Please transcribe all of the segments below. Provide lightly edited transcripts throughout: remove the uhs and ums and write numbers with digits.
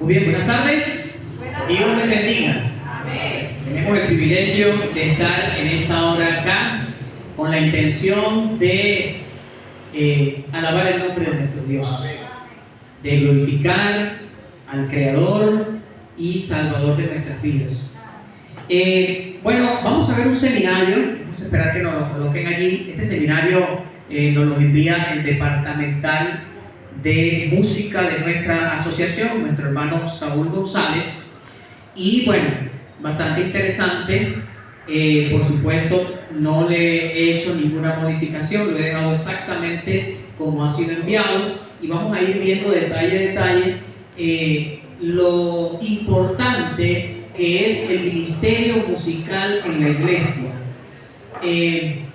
Muy bien, buenas tardes. Dios les bendiga. Amén. Tenemos el privilegio de estar en esta hora acá con la intención de alabar el nombre de nuestro Dios, de glorificar al Creador y Salvador de nuestras vidas. Bueno, vamos a ver un seminario. Vamos a esperar que nos lo coloquen allí. Este seminario nos lo envía el departamental de música de nuestra asociación, nuestro hermano Saúl González. Y bueno, bastante interesante. Por supuesto, no le he hecho ninguna modificación, lo he dejado exactamente como ha sido enviado. Y vamos a ir viendo detalle a detalle lo importante que es el ministerio musical en la iglesia.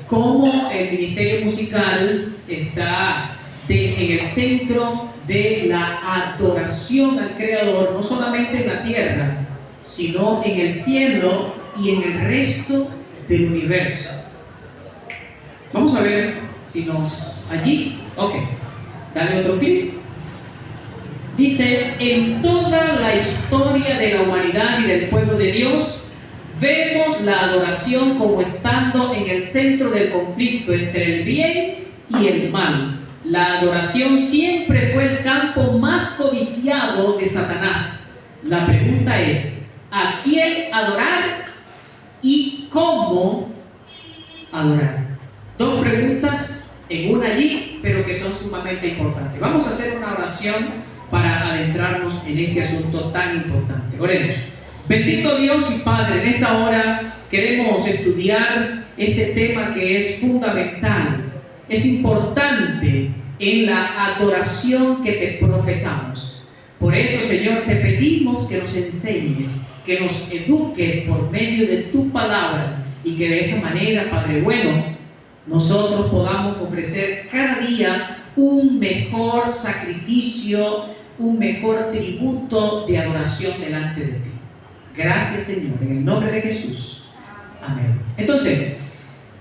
Cómo el ministerio musical está en el centro de la adoración al Creador, no solamente en la tierra, sino en el cielo y en el resto del universo. Vamos a ver si allí, ok, dale otro clic. Dice: en toda la historia de la humanidad y del pueblo de Dios, vemos la adoración como estando en el centro del conflicto entre el bien y el mal. La adoración siempre fue el campo más codiciado de Satanás. La pregunta es: ¿a quién adorar y cómo adorar? Dos preguntas en una allí, pero que son sumamente importantes. Vamos a hacer una oración para adentrarnos en este asunto tan importante. Oremos. Bendito Dios y Padre, en esta hora queremos estudiar este tema que es fundamental, es importante en la adoración que te profesamos. Por eso, Señor, te pedimos que nos enseñes, que nos eduques por medio de tu palabra, y que de esa manera, Padre bueno, nosotros podamos ofrecer cada día un mejor sacrificio, un mejor tributo de adoración delante de ti. Gracias, Señor, en el nombre de Jesús. Amén. Entonces,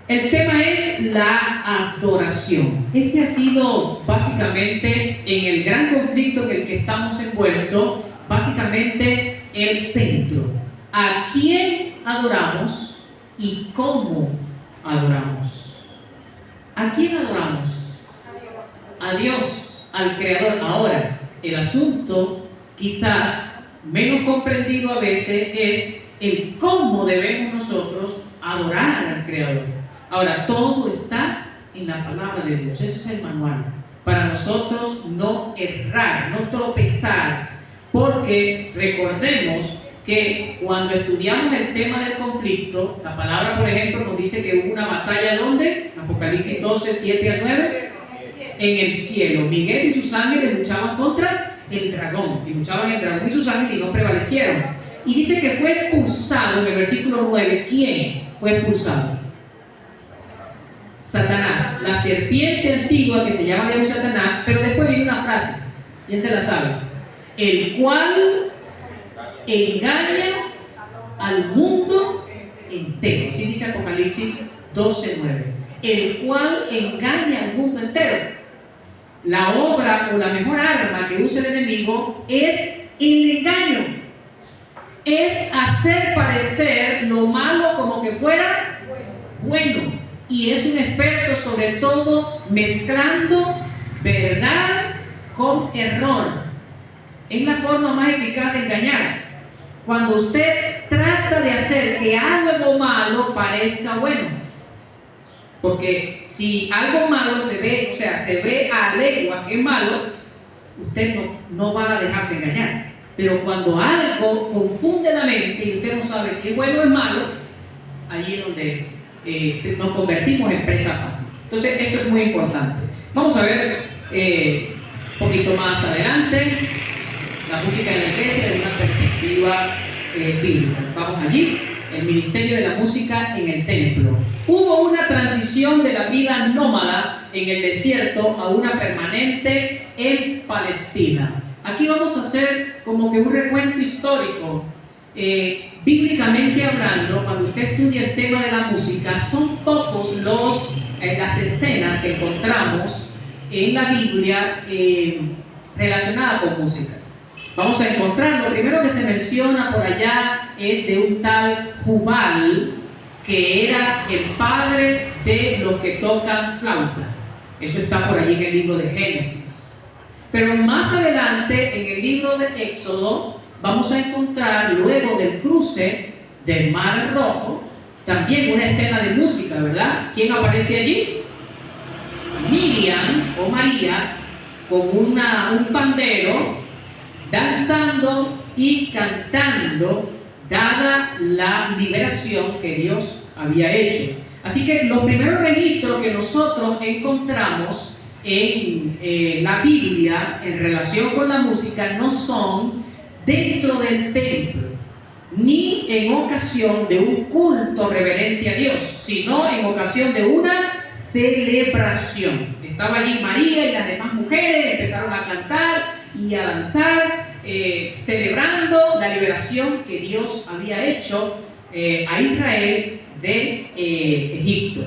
el tema es la adoración. Ese ha sido básicamente, en el gran conflicto en el que estamos envueltos, básicamente el centro. ¿A quién adoramos y cómo adoramos? ¿A quién adoramos? A Dios, al Creador. Ahora, el asunto quizás menos comprendido a veces es el cómo debemos nosotros adorar al Creador. Ahora, todo está en la palabra de Dios. Ese es el manual para nosotros no errar, no tropezar, porque recordemos que cuando estudiamos el tema del conflicto, la palabra, por ejemplo, nos dice que hubo una batalla. ¿Dónde? Apocalipsis 12, 7 al 9. En el cielo. Miguel y sus ángeles luchaban contra el dragón, y luchaban el dragón y sus ángeles y no prevalecieron. Y dice que fue expulsado en el versículo 9. ¿Quién fue expulsado? Satanás, la serpiente antigua que se llama Dios Satanás. Pero después viene una frase, ¿quién se la sabe? El cual engaña al mundo entero. Así dice Apocalipsis 12:9. El cual engaña al mundo entero. La obra o la mejor arma que usa el enemigo es el engaño. Es hacer parecer lo malo como que fuera bueno. Y es un experto sobre todo mezclando verdad con error. Es la forma más eficaz de engañar. Cuando usted trata de hacer que algo malo parezca bueno. Porque si algo malo se ve a legua que es malo, usted no va a dejarse engañar. Pero cuando algo confunde la mente y usted no sabe si es bueno o es malo, allí es donde nos convertimos en presa fácil. Entonces, esto es muy importante. Vamos a ver un poquito más adelante la música en la iglesia desde una perspectiva bíblica. Vamos allí. El ministerio de la música en el templo. Hubo una transición de la vida nómada en el desierto a una permanente en Palestina. Aquí vamos a hacer como que un recuento histórico. Bíblicamente hablando, cuando usted estudia el tema de la música, son pocos las escenas que encontramos en la Biblia relacionadas con música. vamos a encontrar, lo primero que se menciona por allá es de un tal Jubal, que era el padre de los que tocan flauta. Eso está por allí en el libro de Génesis. Pero más adelante, en el libro de Éxodo, vamos a encontrar, luego del cruce del Mar Rojo, también una escena de música, ¿verdad? ¿Quién aparece allí? Miriam o María con un pandero, danzando y cantando, dada la liberación que Dios había hecho. Así que los primeros registros que nosotros encontramos en la Biblia en relación con la música no son dentro del templo, ni en ocasión de un culto reverente a Dios, sino en ocasión de una celebración. Estaba allí María y las demás mujeres, empezaron a cantar y a danzar, celebrando la liberación que Dios había hecho a Israel de Egipto.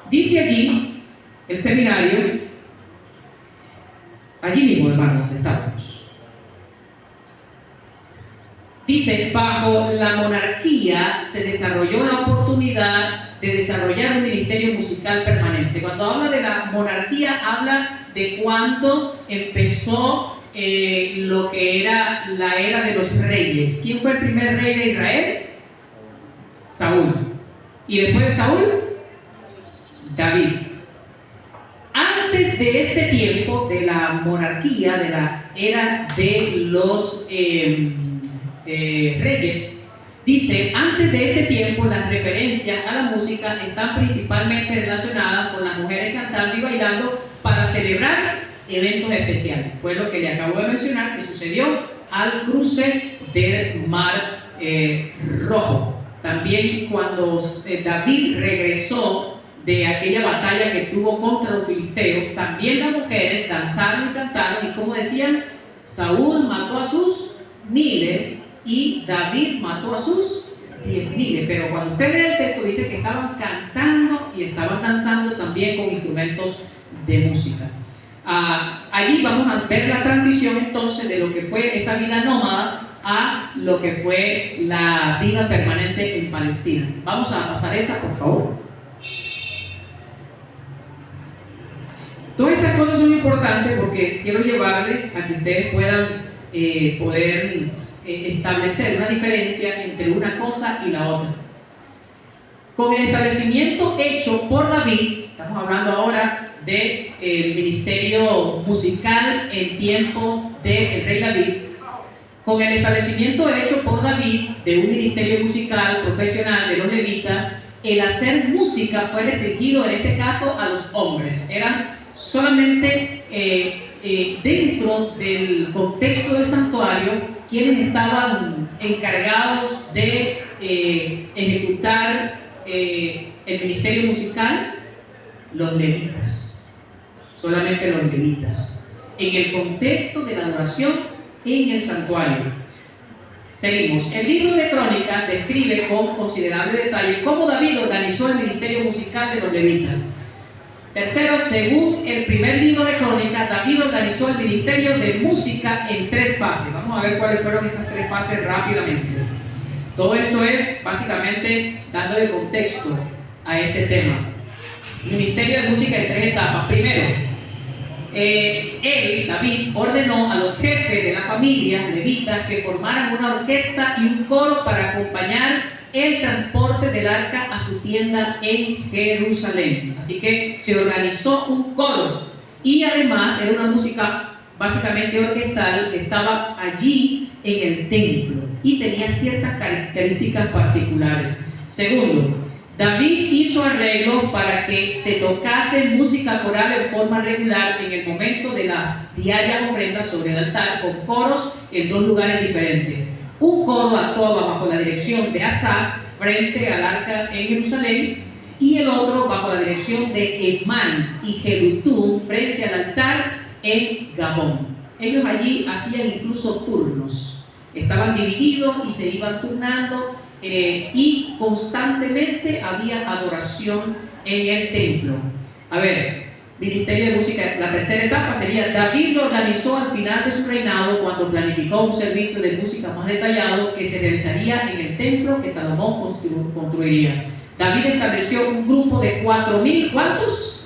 Dice allí el seminario, allí mismo, hermano, donde estábamos. Dice, bajo la monarquía se desarrolló la oportunidad de desarrollar un ministerio musical permanente. Cuando habla de la monarquía, habla de cuando empezó lo que era la era de los reyes. ¿Quién fue el primer rey de Israel? Saúl. ¿Y después de Saúl? David. Antes de este tiempo de la monarquía, de la era de los reyes, dice, antes de este tiempo las referencias a la música están principalmente relacionadas con las mujeres cantando y bailando para celebrar eventos especiales. Fue lo que le acabo de mencionar que sucedió al cruce del Mar Rojo. También cuando David regresó de aquella batalla que tuvo contra los filisteos, también las mujeres danzaron y cantaron, y como decían, Saúl mató a sus miles y David mató a sus 10,000. Pero cuando usted lee el texto dice que estaban cantando y estaban danzando también con instrumentos de música. Allí vamos a ver la transición entonces de lo que fue esa vida nómada a lo que fue la vida permanente en Palestina. Vamos a pasar esa, por favor. Todas estas cosas son importantes porque quiero llevarle a que ustedes puedan poder establecer una diferencia entre una cosa y la otra. Con el establecimiento hecho por David, estamos hablando ahora del ministerio musical en tiempo del rey David, con el establecimiento hecho por David de un ministerio musical profesional de los levitas, el hacer música fue restringido en este caso a los hombres. Eran solamente dentro del contexto del santuario quienes estaban encargados de ejecutar el ministerio musical, los levitas, solamente los levitas, en el contexto de la adoración en el santuario. Seguimos. El libro de Crónicas describe con considerable detalle cómo David organizó el ministerio musical de los levitas. Tercero, según el primer libro de Crónicas, David organizó el ministerio de música en 3 fases. Vamos a ver cuáles fueron esas 3 fases rápidamente. Todo esto es básicamente dándole contexto a este tema. Ministerio de música en 3 etapas. Primero, David, ordenó a los jefes de la familia levitas que formaran una orquesta y un coro para acompañar el transporte del arca a su tienda en Jerusalén. Así que se organizó un coro y además era una música básicamente orquestal que estaba allí en el templo y tenía ciertas características particulares. Segundo, David hizo arreglos para que se tocase música coral en forma regular en el momento de las diarias ofrendas sobre el altar, con coros en 2 lugares diferentes. Un coro actuaba bajo la dirección de Asaf frente al arca en Jerusalén y el otro bajo la dirección de Emán y Jedutún frente al altar en Gabón. Ellos allí hacían incluso turnos, estaban divididos y se iban turnando y constantemente había adoración en el templo. A ver, ministerio de música. La tercera etapa sería: David lo organizó al final de su reinado cuando planificó un servicio de música más detallado que se realizaría en el templo que Salomón construiría. David estableció un grupo de 4.000, ¿cuántos?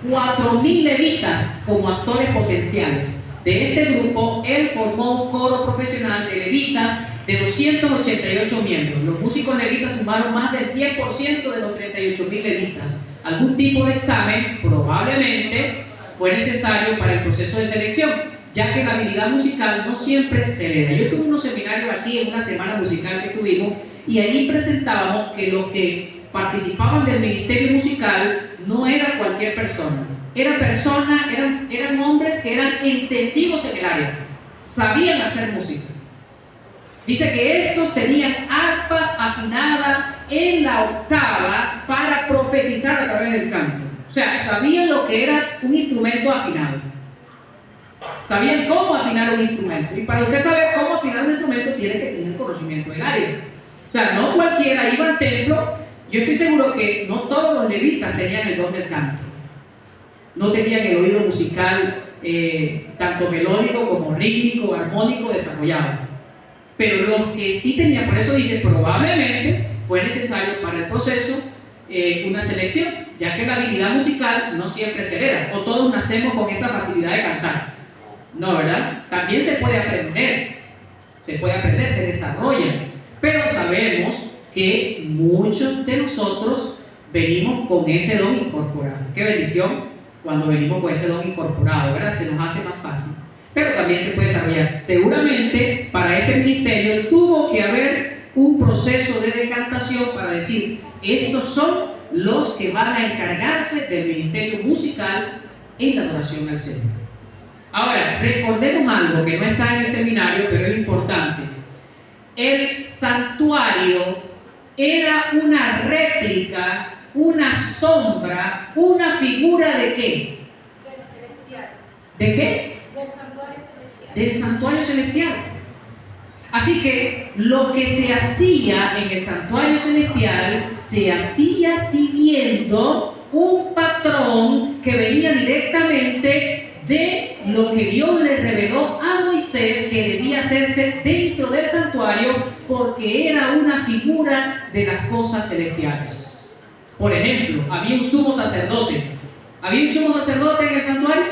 4.000 levitas como actores potenciales. De este grupo, él formó un coro profesional de levitas de 288 miembros. Los músicos levitas sumaron más del 10% de los 38.000 levitas. Algún tipo de examen probablemente fue necesario para el proceso de selección, ya que la habilidad musical no siempre se hereda. Yo tuve unos seminarios aquí en una semana musical que tuvimos, y allí presentábamos que los que participaban del ministerio musical no era cualquier persona. Eran hombres que eran entendidos en el área, sabían hacer música. Dice que estos tenían arpas afinadas en la octava para profetizar a través del canto. O sea, sabían lo que era un instrumento afinado. Sabían cómo afinar un instrumento. Y para usted saber cómo afinar un instrumento, tiene que tener conocimiento del área. O sea, no cualquiera iba al templo. Yo estoy seguro que no todos los levitas tenían el don del canto. No tenían el oído musical tanto melódico como rítmico, armónico desarrollado. Pero los que sí tenían, por eso dice, probablemente fue necesario para el proceso una selección, ya que la habilidad musical no siempre se hereda, o todos nacemos con esa facilidad de cantar. No, ¿verdad? También se puede aprender, se desarrolla, pero sabemos que muchos de nosotros venimos con ese don incorporado. Qué bendición cuando venimos con ese don incorporado, ¿verdad? Se nos hace más fácil, pero también se puede desarrollar. Seguramente para este ministerio tuvo que haber un proceso de decantación para decir: estos son los que van a encargarse del ministerio musical en la adoración al Señor. Ahora, recordemos algo que no está en el seminario, pero es importante. El santuario era una réplica, una sombra, una figura ¿de qué? Del celestial. ¿De qué? Del santuario celestial. Del santuario celestial. Así que lo que se hacía en el santuario celestial se hacía siguiendo un patrón que venía directamente de lo que Dios le reveló a Moisés que debía hacerse dentro del santuario, porque era una figura de las cosas celestiales. Por ejemplo, había un sumo sacerdote. ¿Había un sumo sacerdote en el santuario?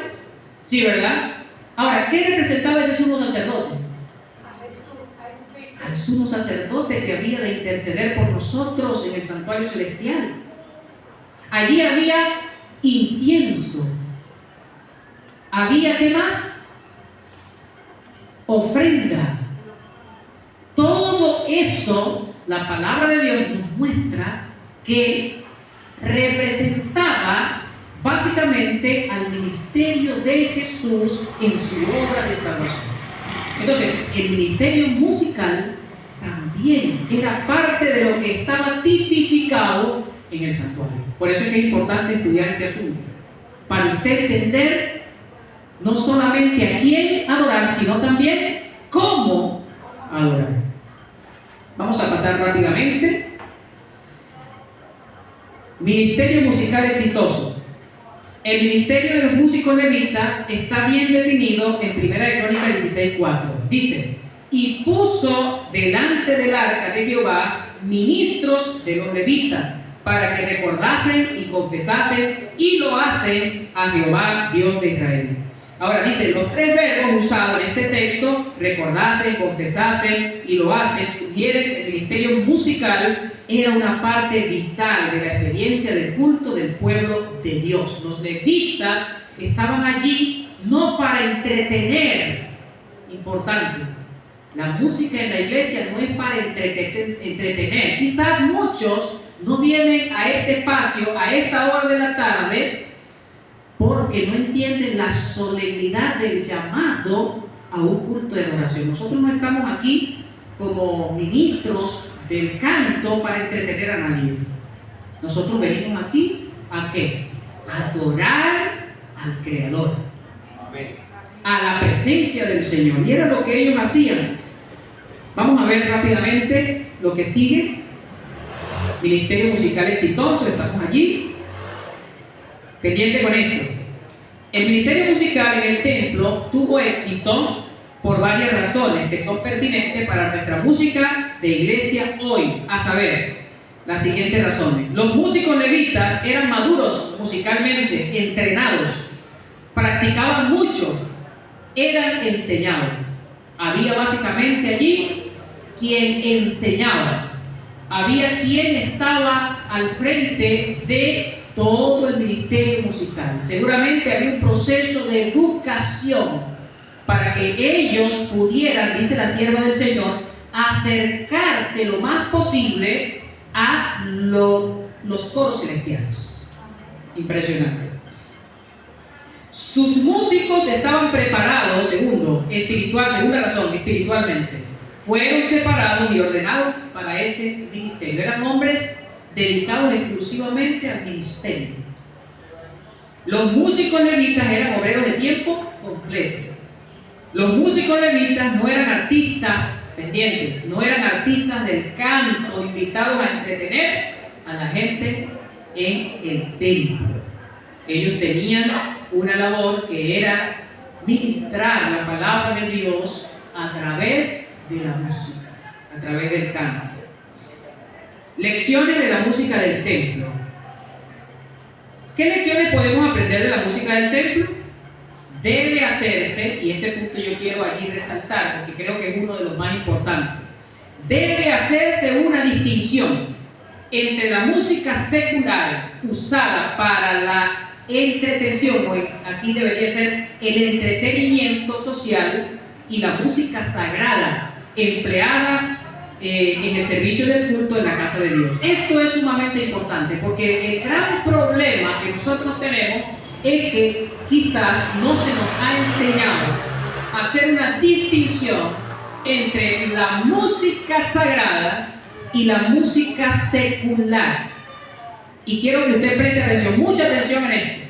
Sí, ¿verdad? Ahora, ¿qué representaba ese sumo sacerdote? Al sumo sacerdote que había de interceder por nosotros en el santuario celestial. Allí había incienso. Había, ¿qué más? Ofrenda. Todo eso, la palabra de Dios nos muestra que representaba básicamente al ministerio de Jesús en su obra de salvación. Entonces, el ministerio musical también era parte de lo que estaba tipificado en el santuario. Por eso es que es importante estudiar este asunto, para usted entender no solamente a quién adorar, sino también cómo adorar. Vamos a pasar rápidamente. Ministerio musical exitoso. El ministerio de los músicos levitas está bien definido en 1 Crónicas 16:4. Dice: y puso delante del arca de Jehová ministros de los levitas, para que recordasen y confesasen y lo hacen a Jehová, Dios de Israel. Ahora dice, los tres verbos usados en este texto, recordasen, confesasen y lo hacen, sugieren que el ministerio musical era una parte vital de la experiencia del culto del pueblo de Dios. Los levitas estaban allí no para entretener. Importante, la música en la iglesia no es para entretener. Quizás muchos no vienen a este espacio a esta hora de la tarde porque no entienden la solemnidad del llamado a un culto de adoración. Nosotros no estamos aquí como ministros del canto para entretener a nadie. Nosotros venimos aquí ¿a qué? A adorar al Creador, a la presencia del Señor. Y era lo que ellos hacían. Vamos a ver rápidamente lo que sigue. Ministerio musical exitoso, estamos allí. Pendiente con esto. El ministerio musical en el templo tuvo éxito por varias razones que son pertinentes para nuestra música de iglesia hoy, a saber, las siguientes razones. Los músicos levitas eran maduros musicalmente, entrenados, practicaban mucho, eran enseñados. Había básicamente allí quien enseñaba, había quien estaba al frente de todo el ministerio musical. Seguramente había un proceso de educación para que ellos pudieran, dice la sierva del Señor, acercarse lo más posible a los coros celestiales. Impresionante. Sus músicos estaban preparados, segunda razón, espiritualmente. Fueron separados y ordenados para ese ministerio. Eran hombres dedicados exclusivamente al ministerio. Los músicos levitas eran obreros de tiempo completo. Los músicos levitas no eran artistas, pendientes, no eran artistas del canto invitados a entretener a la gente en el templo. Ellos tenían una labor que era ministrar la palabra de Dios a través de la música, a través del canto. Lecciones de la música del templo. ¿Qué lecciones podemos aprender de la música del templo? Debe hacerse, y este punto yo quiero allí resaltar porque creo que es uno de los más importantes, debe hacerse una distinción entre la música secular usada para la entretención, o aquí debería ser el entretenimiento social, y la música sagrada empleada en el servicio del culto en la casa de Dios. Esto es sumamente importante porque el gran problema que nosotros tenemos es que quizás no se nos ha enseñado a hacer una distinción entre la música sagrada y la música secular. Y quiero que usted preste atención, mucha atención en esto,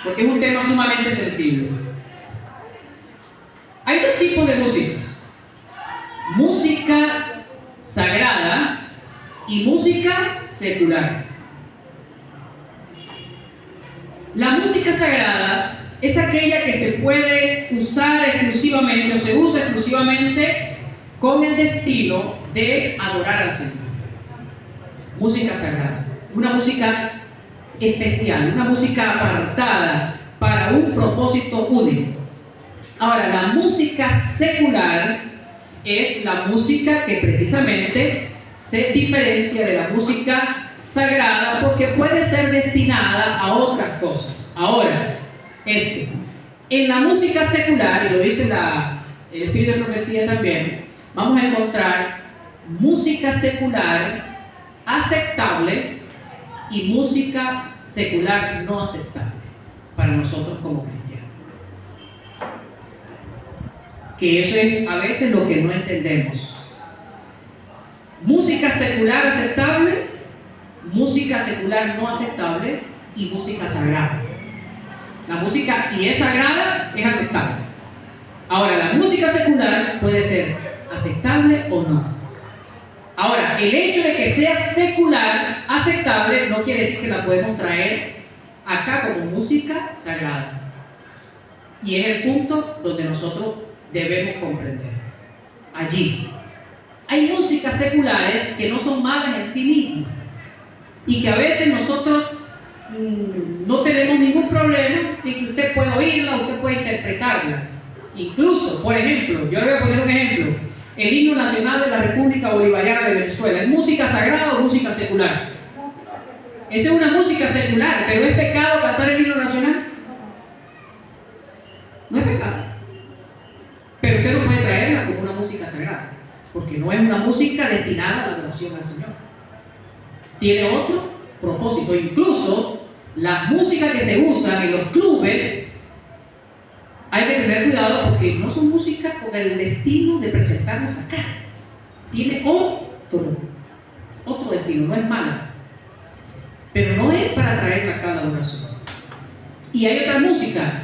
porque es un tema sumamente sensible. Hay dos tipos de músicas: música sagrada y música secular. La música sagrada es aquella que se puede usar exclusivamente o se usa exclusivamente con el destino de adorar al Señor. Música sagrada, una música especial, una música apartada para un propósito único. Ahora, la música secular es la música que precisamente se diferencia de la música sagrada porque puede ser destinada a otras cosas. Ahora, en la música secular, y lo dice el Espíritu de Profecía también, vamos a encontrar música secular aceptable y música secular no aceptable para nosotros como cristianos. Que eso es a veces lo que no entendemos. Música secular aceptable, música secular no aceptable y música sagrada. La música, si es sagrada, es aceptable. Ahora, la música secular puede ser aceptable o no. Ahora, el hecho de que sea secular, aceptable, no quiere decir que la podemos traer acá como música sagrada. Y es el punto donde nosotros debemos comprender. Allí hay músicas seculares que no son malas en sí mismas y que a veces nosotros no tenemos ningún problema en que usted pueda oírla, usted puede interpretarla. Incluso, por ejemplo, yo le voy a poner un ejemplo: el himno nacional de la República Bolivariana de Venezuela. ¿Es música sagrada o música secular? Esa es una música secular, pero ¿es pecado cantar el himno nacional? No es pecado. Pero usted no puede traerla como una música sagrada, porque no es una música destinada a la adoración al Señor. Tiene otro propósito. Incluso las músicas que se usan en los clubes, hay que tener cuidado porque no son músicas con el destino de presentarnos acá. Tiene otro destino, no es mala, pero no es para traerla acá a la adoración. Y hay otra música,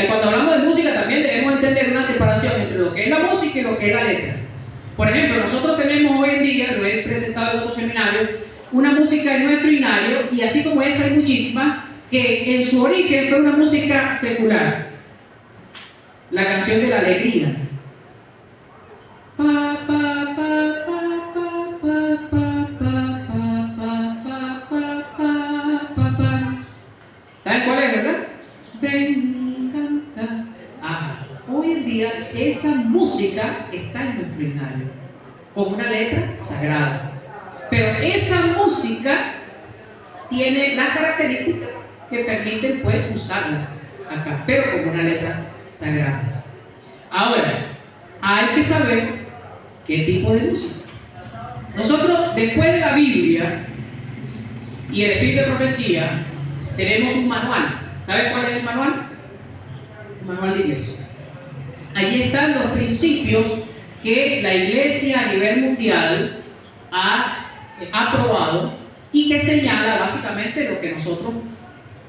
y cuando hablamos de música también debemos entender una separación entre lo que es la música y lo que es la letra. Por ejemplo, nosotros tenemos hoy en día, lo he presentado en otros seminarios, una música en nuestro himnario, y así como esa hay muchísimas que en su origen fue una música secular. La canción de la alegría. Pa, pa, pa, pa, pa, pa, pa, pa, pa, pa, pa, pa, pa. ¿Saben cuál es, verdad? Ven, canta. Ajá. Hoy en día esa música está en nuestro himnario, con una letra sagrada. Pero esa música tiene las características que permiten pues usarla acá, pero como una letra sagrada. Ahora, hay que saber qué tipo de música. Nosotros, después de la Biblia y el Espíritu de Profecía, tenemos un manual. ¿Saben cuál es el manual? El manual de iglesia. Allí están los principios que la iglesia a nivel mundial ha aprobado y que señala básicamente lo que nosotros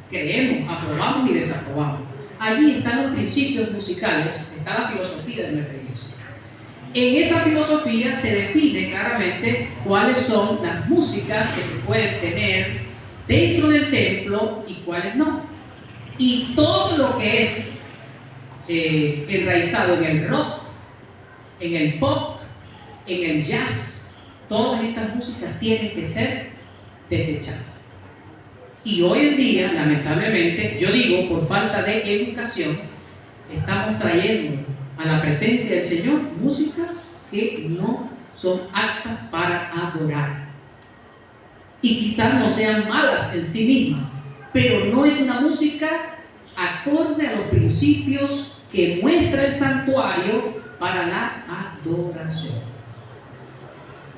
creemos, aprobamos y desaprobamos. Allí están los principios musicales, está la filosofía de nuestra iglesia. En esa filosofía se define claramente cuáles son las músicas que se pueden tener dentro del templo y cuáles no. Y todo lo que es enraizado en el rock, en el pop, en el jazz, todas estas músicas tienen que ser desechadas. Y hoy en día, lamentablemente, yo digo, por falta de educación, estamos trayendo a la presencia del Señor músicas que no son aptas para adorar. Y quizás no sean malas en sí mismas, pero no es una música acorde a los principios que muestra el santuario para la adoración.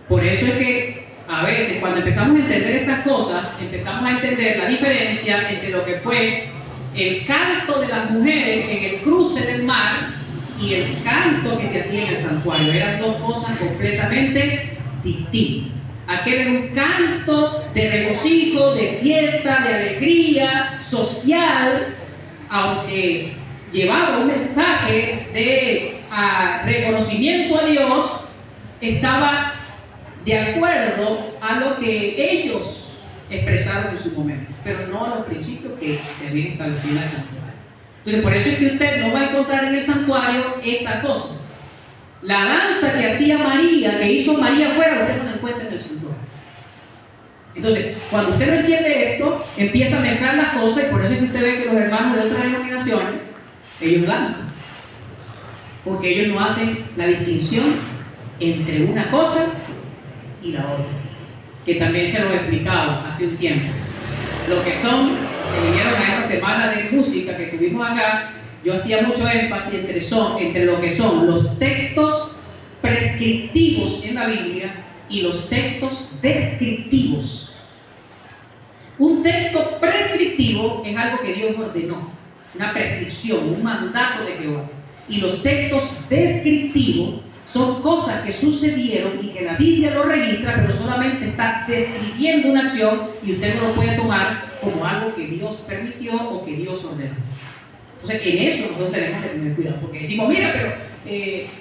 Por eso es que a veces cuando empezamos a entender estas cosas, empezamos a entender la diferencia entre lo que fue el canto de las mujeres en el cruce del mar y el canto que se hacía en el santuario. Eran dos cosas completamente distintas. Aquel era un canto de regocijo, de fiesta, de alegría social, aunque llevaba un mensaje de reconocimiento a Dios, estaba de acuerdo a lo que ellos expresaron en su momento, pero no a los principios que se habían establecido en el santuario. Entonces, por eso es que usted no va a encontrar en el santuario esta cosa. La danza que hacía María, que hizo María afuera, usted no la encuentra en el santuario. Entonces, cuando usted no entiende esto, empieza a mezclar las cosas, y por eso es que usted ve que los hermanos de otras denominaciones, ellos danzan, porque ellos no hacen la distinción entre una cosa y la otra, que también se lo he explicado hace un tiempo. Lo que son, que vinieron a esa semana de música que tuvimos acá, yo hacía mucho énfasis entre lo que son los textos prescriptivos en la Biblia y los textos descriptivos. Un texto prescriptivo es algo que Dios ordenó, una prescripción, un mandato de Jehová. Y los textos descriptivos son cosas que sucedieron y que la Biblia lo registra, pero solamente está describiendo una acción y usted no lo puede tomar como algo que Dios permitió o que Dios ordenó. Entonces, en eso nosotros tenemos que tener cuidado, porque decimos, mira, pero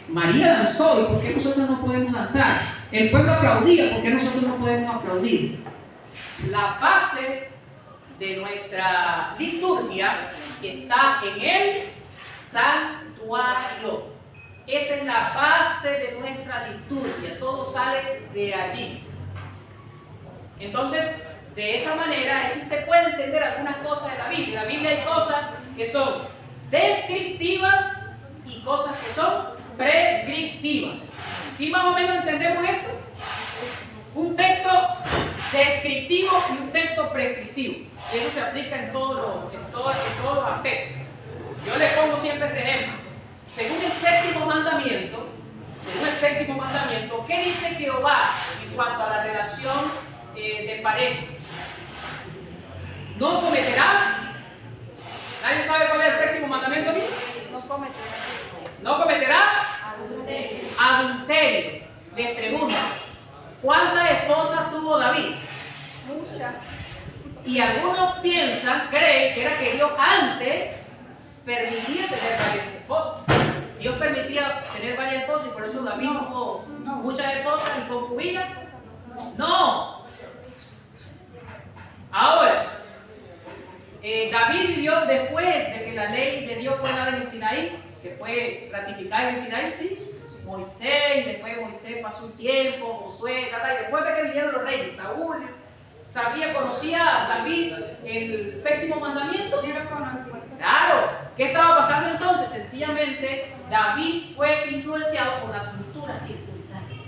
María danzó, ¿y por qué nosotros no podemos danzar? El pueblo aplaudía, ¿por qué nosotros no podemos aplaudir? La base de nuestra liturgia está en el santuario. Esa es la base de nuestra liturgia, todo sale de allí. Entonces, de esa manera es que usted puede entender algunas cosas de la Biblia. En la Biblia hay cosas que son descriptivas y cosas que son prescriptivas. ¿Sí más o menos entendemos esto? Un texto descriptivo y un texto prescriptivo. Y eso se aplica en todos los aspectos. Yo le pongo siempre este ejemplo. Según el séptimo mandamiento, ¿qué dice Jehová en cuanto a la relación de pareja? No cometerás. ¿Nadie sabe cuál es el séptimo mandamiento aquí? No cometerás adulterio. Les pregunto, ¿cuántas esposas tuvo David? Muchas. Y algunos creen que era que Dios antes permitía tener varias esposas. Dios permitía tener varias esposas y por eso David tuvo muchas esposas y concubinas. No. Ahora, David vivió después de que la ley de Dios fue dada en el Sinaí, que fue ratificada en el Sinaí, sí. Moisés, después Moisés pasó un tiempo, Josué, y después de que vinieron los reyes, Saúl, conocía a David el séptimo mandamiento. Claro, ¿qué estaba pasando entonces? Sencillamente, David fue influenciado por la cultura circundante.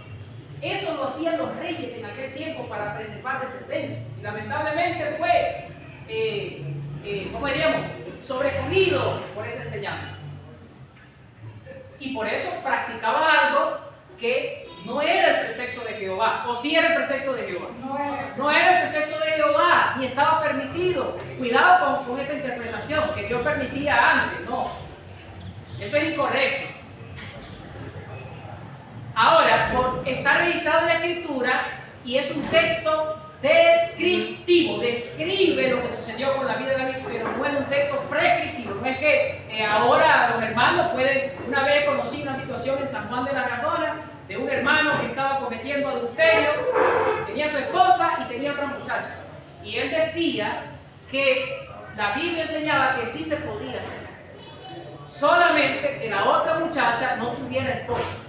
Eso lo hacían los reyes en aquel tiempo para preservar descendencia. Y lamentablemente fue, ¿cómo diríamos?, sobrecogido por esa enseñanza. Y por eso practicaba algo que no era el precepto de Jehová. ¿O sí era el precepto de Jehová? No era el precepto de Jehová, ni estaba permitido. Cuidado con esa interpretación, que Dios permitía antes. No, eso es incorrecto. Ahora, está registrado en la Escritura y es un texto descriptivo, describe lo que sucedió con la vida de David, pero no es un texto prescriptivo. No es que ahora los hermanos pueden, una vez conocí una situación en San Juan de la Gardona de un hermano que estaba cometiendo adulterio, tenía su esposa y tenía otra muchacha, y él decía que la Biblia enseñaba que sí se podía hacer, solamente que la otra muchacha no tuviera esposo.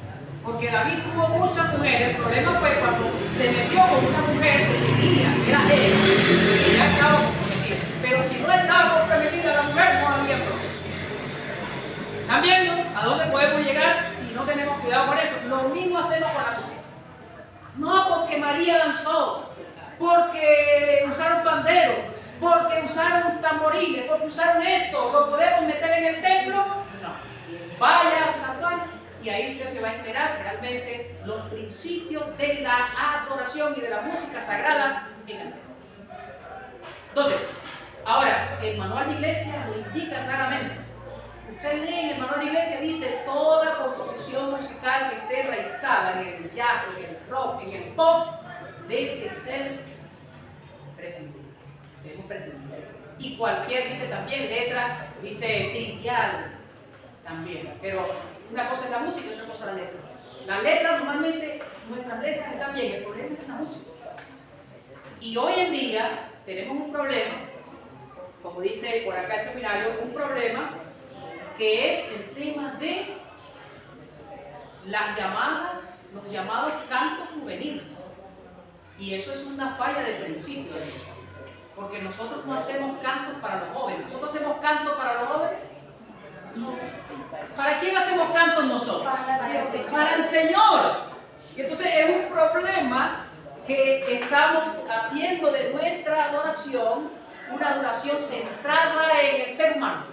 Porque David tuvo muchas mujeres. El problema fue cuando se metió con una mujer que tenía, era él, y ya estaba comprometida. Pero si no estaba comprometida la mujer, no había problema. ¿Están viendo a dónde podemos llegar si no tenemos cuidado con eso? Lo mismo hacemos con la música. No porque María danzó, porque usaron pandero, porque usaron tamborines, porque usaron esto, lo podemos meter en el templo. No. Vaya al santuario. Y ahí usted se va a enterar realmente los principios de la adoración y de la música sagrada en el templo. Entonces, ahora, el manual de iglesia lo indica claramente. Usted lee en el manual de iglesia, dice: toda composición musical que esté enraizada en el jazz, en el rock, en el pop, debe ser prescindible. Debemos prescindir. Y cualquier, dice también, letra, dice trivial también. Pero una cosa es la música y otra cosa es la letra. La letra, normalmente, nuestras letras están bien, el problema es la música. Y hoy en día tenemos un problema, como dice por acá el seminario, un problema que es el tema de los llamados cantos juveniles. Y eso es una falla de principio, porque nosotros no hacemos cantos para los jóvenes. ¿Nosotros hacemos cantos para los jóvenes? ¿Para quién hacemos cantos nosotros? Para el Señor. Y entonces es un problema que estamos haciendo de nuestra adoración una adoración centrada en el ser humano,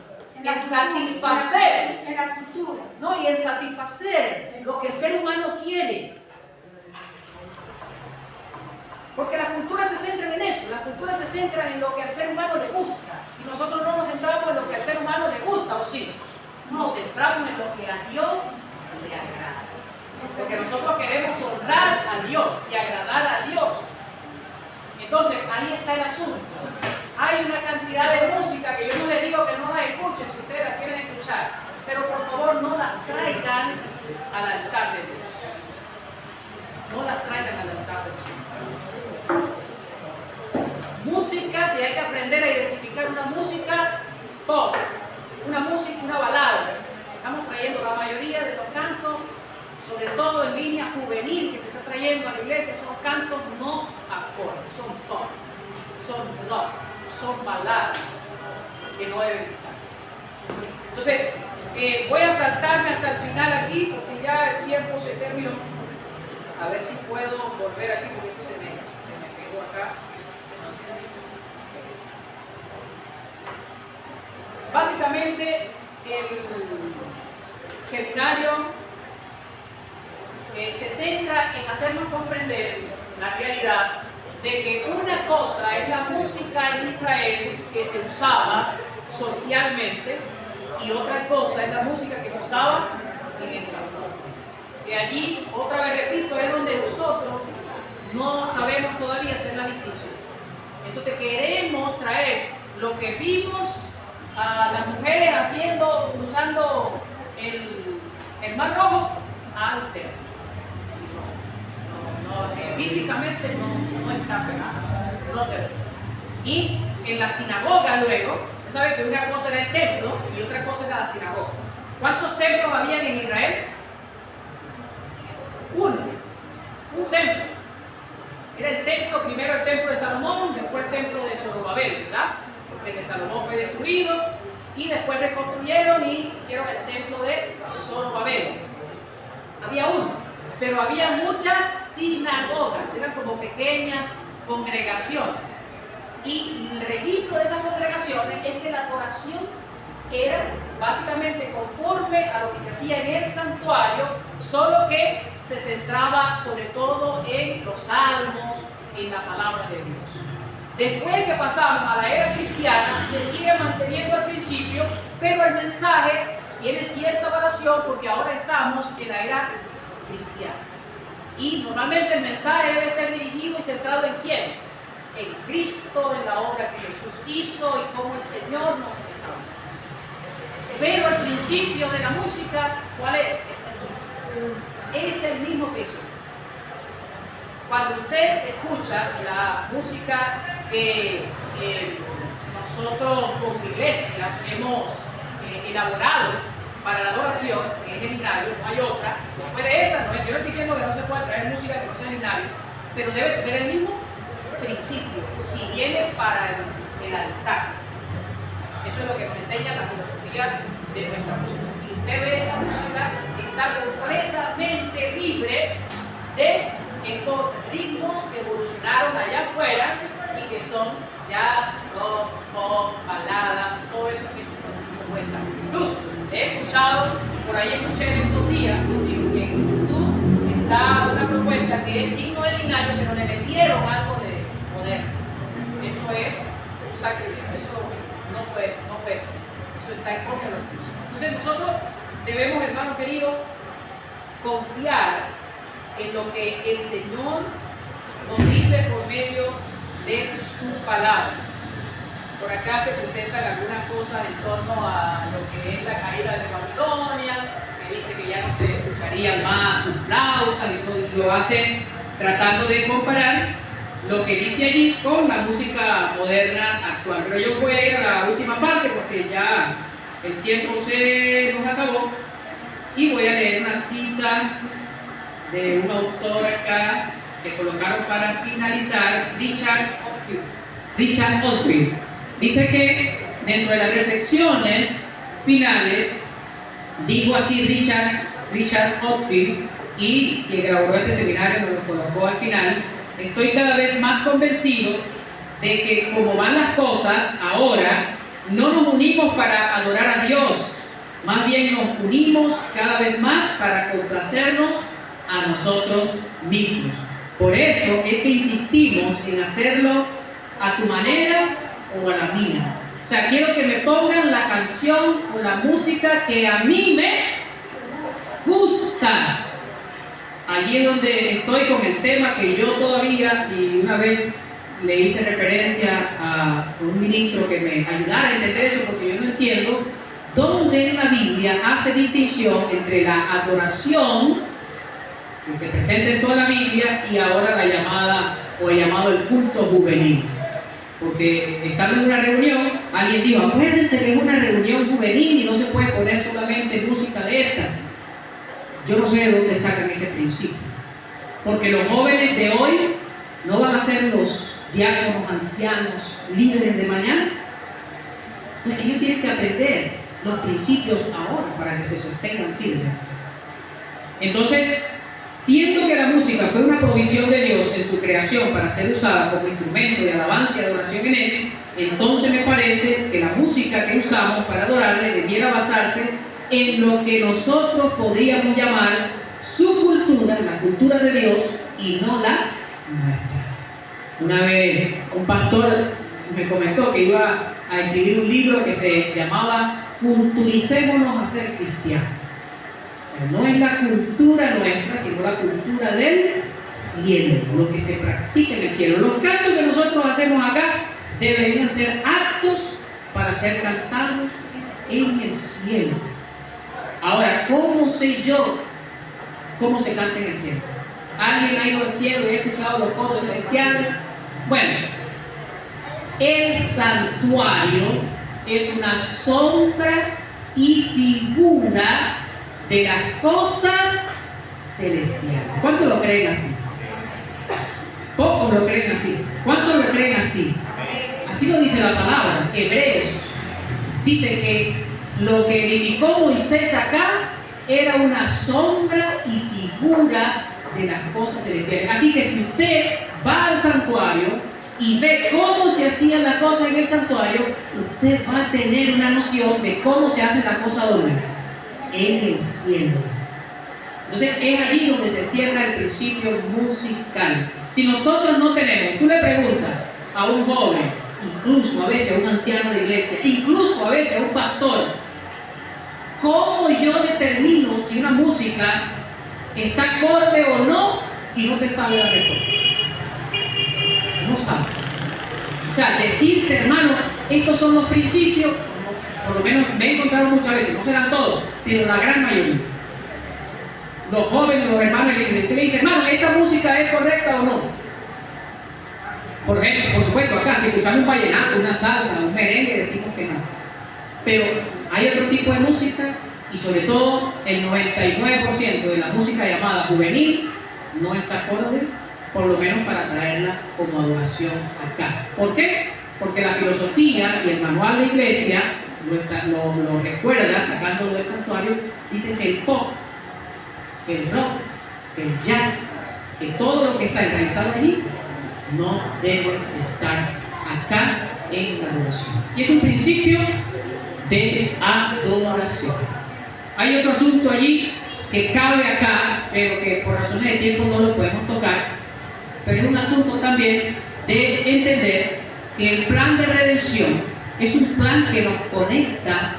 en satisfacer, en la cultura, no, y en satisfacer lo que el ser humano quiere. Porque la cultura se centra en eso, la cultura se centra en lo que al ser humano le gusta, y nosotros no nos centramos en lo que al ser humano le gusta, ¿o sí? Nos centramos en lo que a Dios le agrada. Porque nosotros queremos honrar a Dios y agradar a Dios. Entonces, ahí está el asunto. Hay una cantidad de música que yo no les digo que no la escuchen si ustedes la quieren escuchar, pero por favor no las traigan al altar de Dios. No las traigan al altar de Dios. Música, si hay que aprender a identificar una música pop, una balada. Estamos trayendo la mayoría de los cantos, sobre todo en línea juvenil que se está trayendo a la iglesia, son cantos no acordes, son pop, son rock, son baladas que no deben estar. Entonces, voy a saltarme hasta el final aquí porque ya el tiempo se terminó. A ver si puedo volver aquí porque esto se me pegó acá. Básicamente, el seminario se centra en hacernos comprender la realidad de que una cosa es la música en Israel que se usaba socialmente y otra cosa es la música que se usaba en el santuario. Y allí, otra vez repito, es donde nosotros no sabemos todavía hacer la distinción. Entonces queremos traer lo que vimos a las mujeres haciendo, cruzando el Mar Rojo al templo. Bíblicamente no está pegado, no debe ser. Y en la sinagoga luego. Usted sabe que una cosa era el templo y otra cosa era la sinagoga. ¿Cuántos templos habían en Israel? Uno, un templo. Era el templo, primero el templo de Salomón, después el templo de Zorobabel, ¿verdad? Porque el de Salomón fue destruido y después reconstruyeron y hicieron el templo de Zorobabel. Había uno, pero había muchas sinagogas, eran como pequeñas congregaciones. Y el registro de esas congregaciones es que la adoración era básicamente conforme a lo que se hacía en el santuario, solo que se centraba sobre todo en los salmos, en la palabra de Dios. Después que pasamos a la era cristiana, se sigue manteniendo al principio, pero el mensaje tiene cierta variación porque ahora estamos en la era cristiana. Y normalmente el mensaje debe ser dirigido y centrado en quién, en Cristo, en la obra que Jesús hizo y cómo el Señor nos restauró. Pero el principio de la música, ¿cuál es? Es el mismo que hizo. Cuando usted escucha la música que nosotros como iglesia hemos elaborado para la adoración, que es el himnario, no hay otra, después de esa, yo no estoy diciendo que no se pueda traer música que no sea el himnario, pero debe tener el mismo principio, si viene para el altar. Eso es lo que nos enseña la filosofía de nuestra música. Y usted ve esa música, está completamente libre de estos ritmos que evolucionaron allá afuera y que son jazz, rock, pop, balada, todo eso que es un cuenta. Incluso he escuchado, por ahí escuché en estos días, en YouTube está una propuesta que es himno del himnario, pero le metieron algo de moderno. Eso es un sacrilegio, eso no puede ser. Eso está en contra de los principios. Entonces nosotros debemos, hermanos queridos, confiar en lo que el Señor nos dice por medio de su palabra. Por acá se presentan algunas cosas en torno a lo que es la caída de Babilonia, que dice que ya no se escucharían más sus flautas, y lo hacen tratando de comparar lo que dice allí con la música moderna actual. Pero yo voy a ir a la última parte porque ya el tiempo se nos acabó y voy a leer una cita de un autor acá que colocaron para finalizar, Richard Oldfield. Dice que dentro de las reflexiones finales, dijo así Richard Oldfield, y que grabó este seminario, nos lo colocó al final: estoy cada vez más convencido de que como van las cosas ahora, no nos unimos para adorar a Dios, más bien nos unimos cada vez más para complacernos a nosotros mismos. Por eso es que insistimos en hacerlo a tu manera o a la mía. O sea, quiero que me pongan la canción o la música que a mí me gusta. Allí es donde estoy con el tema que yo todavía, y una vez le hice referencia a un ministro que me ayudara a entender eso, porque yo no entiendo dónde la Biblia hace distinción entre la adoración que se presenta en toda la Biblia y ahora la llamada o el llamado el culto juvenil. Porque estando en una reunión, alguien dijo: acuérdense que es una reunión juvenil y no se puede poner solamente música de esta. Yo no sé de dónde sacan ese principio, porque los jóvenes de hoy no van a ser los diáconos, ancianos, líderes de mañana. Ellos tienen que aprender los principios ahora para que se sostengan firmes. Entonces, siendo que la música fue una provisión de Dios en su creación para ser usada como instrumento de alabanza y adoración en Él, entonces me parece que la música que usamos para adorarle debiera basarse en lo que nosotros podríamos llamar su cultura, la cultura de Dios, y no la nuestra. Una vez un pastor me comentó que iba a escribir un libro que se llamaba Culturicémonos a ser cristianos. No es la cultura nuestra, sino la cultura del cielo, lo que se practica en el cielo. Los cantos que nosotros hacemos acá deberían ser actos para ser cantados en el cielo. Ahora, ¿cómo sé yo cómo se canta en el cielo? ¿Alguien ha ido al cielo y ha escuchado los coros celestiales? Bueno, El santuario es una sombra y figura de las cosas celestiales. ¿Cuántos lo creen así? Pocos lo creen así. ¿Cuántos lo creen así? Así lo dice la palabra. Hebreos dice que lo que edificó Moisés acá era una sombra y figura de las cosas celestiales. Así que si usted va al santuario y ve cómo se hacían las cosas en el santuario, usted va a tener una noción de cómo se hacen las cosas donde, en el cielo. Entonces es allí donde se encierra el principio musical. Si nosotros no tenemos, tú le preguntas a un joven, incluso a veces a un anciano de iglesia, incluso a veces a un pastor, ¿cómo yo determino si una música está acorde o no? Y no te sabe la respuesta. No sabe. O sea, decirte, hermano, estos son los principios, por lo menos me he encontrado muchas veces, no serán todos, pero la gran mayoría. Los jóvenes, los hermanos de la iglesia, usted le dice, hermano, ¿esta música es correcta o no? Por ejemplo, por supuesto, acá si escuchamos un vallenato, una salsa, un merengue, decimos que no. Pero hay otro tipo de música y sobre todo el 99% de la música llamada juvenil no está acorde, por lo menos para traerla como adoración acá. ¿Por qué? Porque la filosofía y el manual de iglesia lo recuerda, sacándolo del santuario, dice que el pop, que el rock, que el jazz, que todo lo que está enraizado allí no debe estar acá en la adoración. Y es un principio de adoración. Hay otro asunto allí que cabe acá, pero que por razones de tiempo no lo podemos tocar, pero es un asunto también de entender que el plan de redención es un plan que nos conecta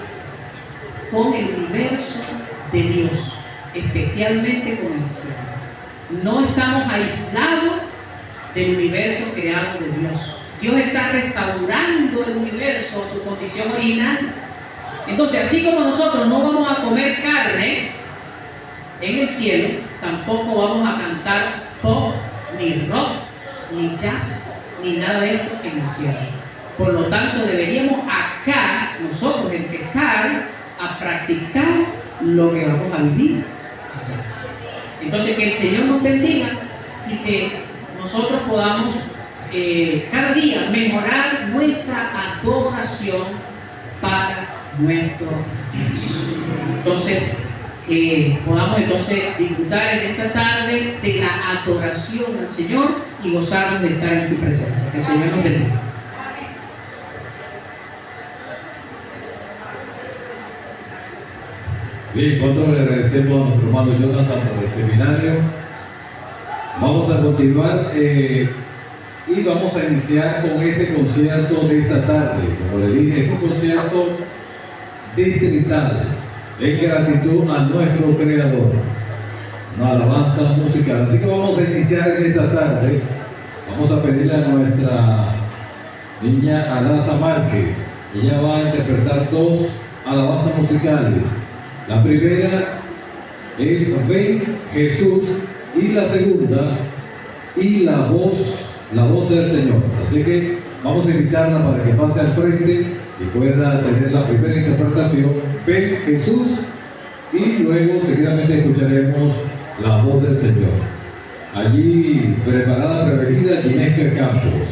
con el universo de Dios, especialmente con el cielo. No estamos aislados del universo creado de Dios. Dios está restaurando el universo a su condición original. Entonces, así como nosotros no vamos a comer carne en el cielo, tampoco vamos a cantar pop, ni rock, ni jazz, ni nada de esto en el cielo. Por lo tanto, deberíamos acá nosotros empezar a practicar lo que vamos a vivir allá. Entonces, que el Señor nos bendiga y que nosotros podamos cada día mejorar nuestra adoración para nuestro Dios. Entonces, que podamos entonces disfrutar en esta tarde de la adoración al Señor y gozarnos de estar en su presencia. Que el Señor nos bendiga. Bien, cuánto le agradecemos a nuestro hermano Jonathan por el seminario. Vamos a continuar y vamos a iniciar con este concierto de esta tarde. Como le dije, es un concierto distrital en gratitud a nuestro Creador, una alabanza musical. Así que vamos a iniciar en esta tarde. Vamos a pedirle a nuestra niña Adasa Márquez. Ella va a interpretar dos alabanzas musicales. La primera es Ven Jesús y la segunda y la voz del Señor. Así que vamos a invitarla para que pase al frente y pueda tener la primera interpretación, Ven Jesús, y luego seguidamente escucharemos la voz del Señor. Allí preparada, prevenida, Ginesca Campos.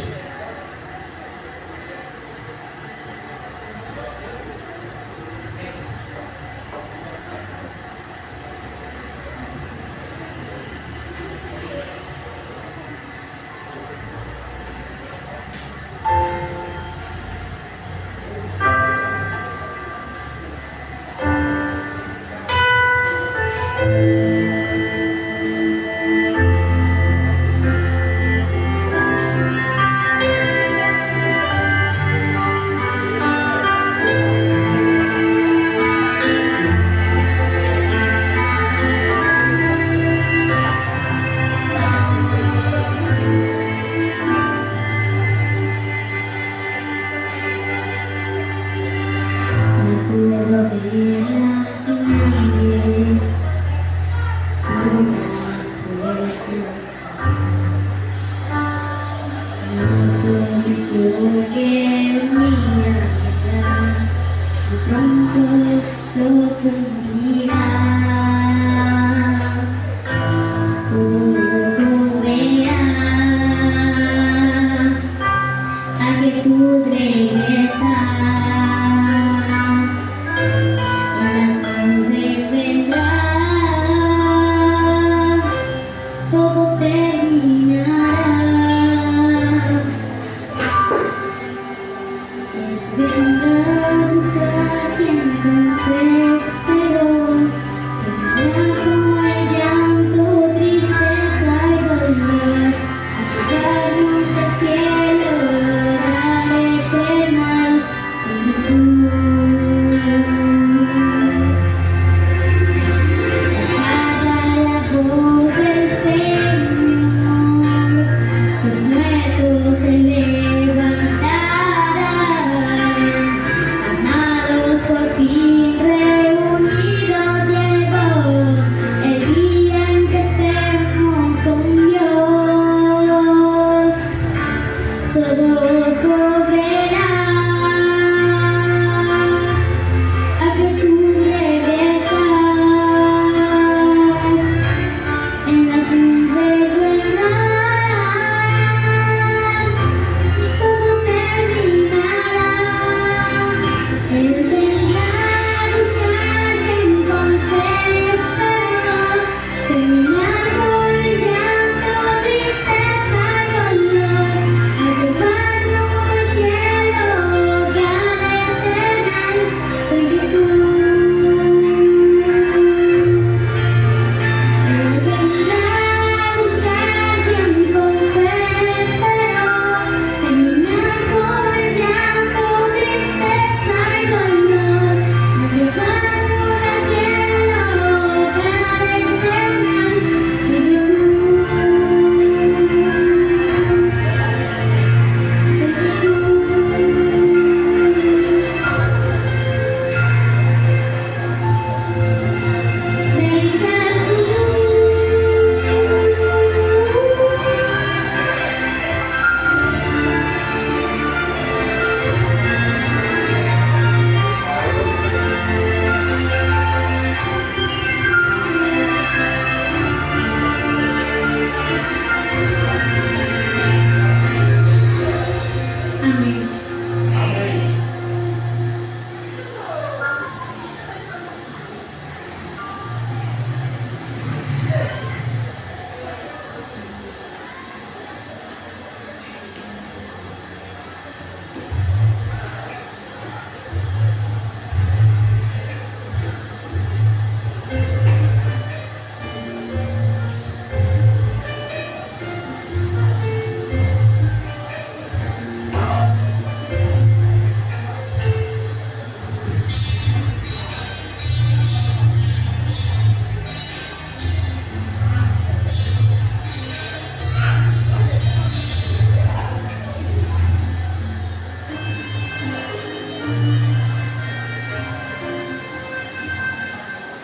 prometió que un día vendrá y pronto lo cumplirá. Verá a Jesús regresar. En las nubes vendrá, todo terminará. Él vendrá a buscar quien con fe esperó. Vendrá con el llanto, tristeza y dolor, a llevarnos del cielo, hogar eterno con Jesús. Alzada la voz del Señor, los muertos se levantarán. Amados, por fin reunidos llegó el día en que estemos con Dios. Todo ojo verá a Jesús regresar. En las nubes vendrá, todo terminará. Él vendrá a buscar quien con fe esperó. Terminar con el llanto, tristeza y dolor, a llevarnos al cielo, hogar eterno con Jesús. Él vendrá a buscar quien con fe esperó. Terminar con el llanto, tristeza y dolor, a llevarnos al cielo, hogar eterno con Jesús. Amén.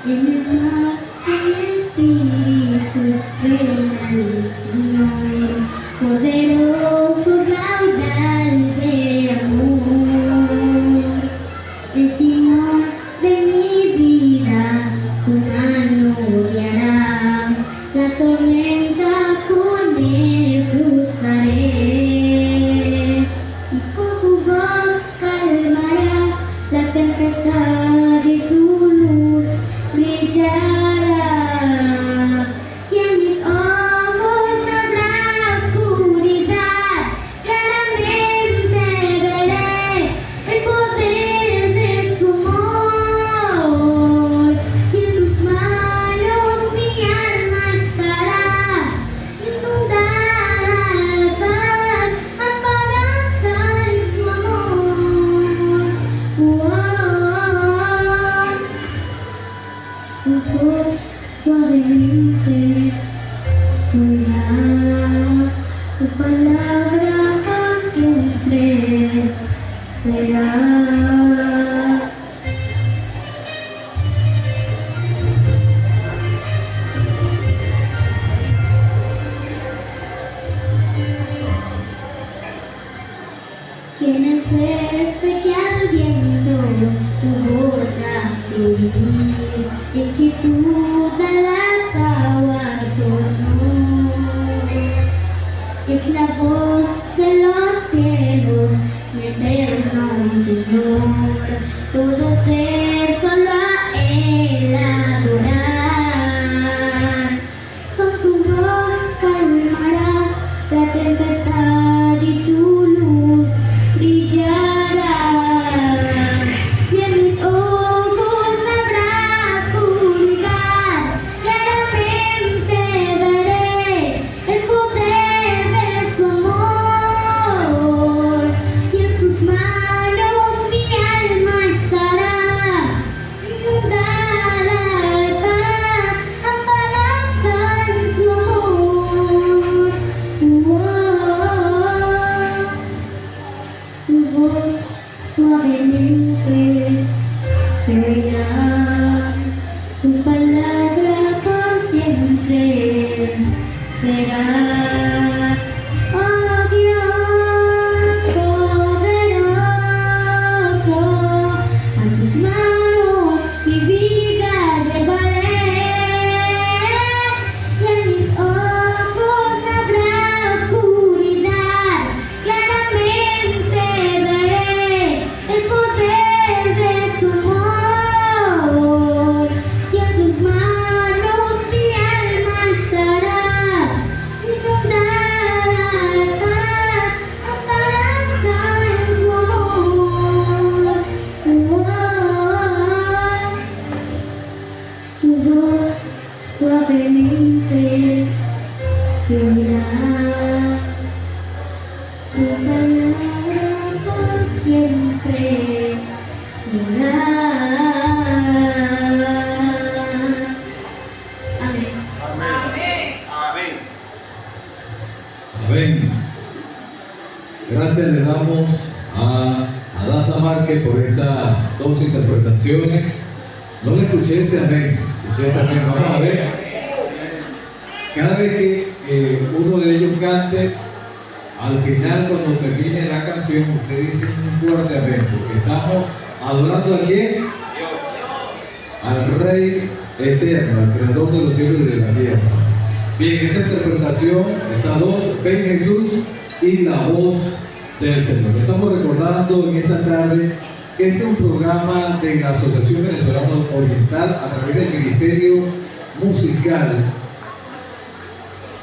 En el mar del Espíritu reina el Señor, poderoso raudal de amor. El timón de mi vida su mano guiará, la tormenta con él cruzaré, y con su voz calmará la tempestad y su luz brillará, y en mis ojos no habrá oscuridad. Claramente veré el poder de su amor, y en sus manos mi alma estará inundada de paz, amparada en su amor. Su voz suavemente sonará, su palabra para siempre será. es la voz de los cielos y eterno Señor. Todo ser solo a Él adorar. Con su voz calmará la tempestad y su luz brillará. Y en mis ojos no habrá oscuridad, claramente veré el poder de su amor. Y en sus manos mi alma estará, inundada de paz, amparada en su amor. Su voz suavemente se oirá, su palabra por siempre será. Oh Dios poderoso, a tus manos mi vida llevaré, y en mis ojos no habrá oscuridad, claramente veré el poder de su amor. Y en sus manos mi alma estará, inundada de paz, amparada en su amor. Su voz suavemente se oirá, tu palabra por siempre será. Amén. Amén. Gracias le damos a Daza Márquez por estas dos interpretaciones. No le escuché ese amén. Escuché ese amén. Vamos a ver. Cada vez que uno de ellos cante, al final cuando termine la canción, usted dice un fuerte amén, porque estamos adorando a quién? Al Rey Eterno, al Creador de los cielos y de la tierra. Bien, esa interpretación, estas dos, Ven Jesús y la voz del Señor. Estamos recordando en esta tarde que este es un programa de la Asociación Venezolana Oriental a través del Ministerio Musical.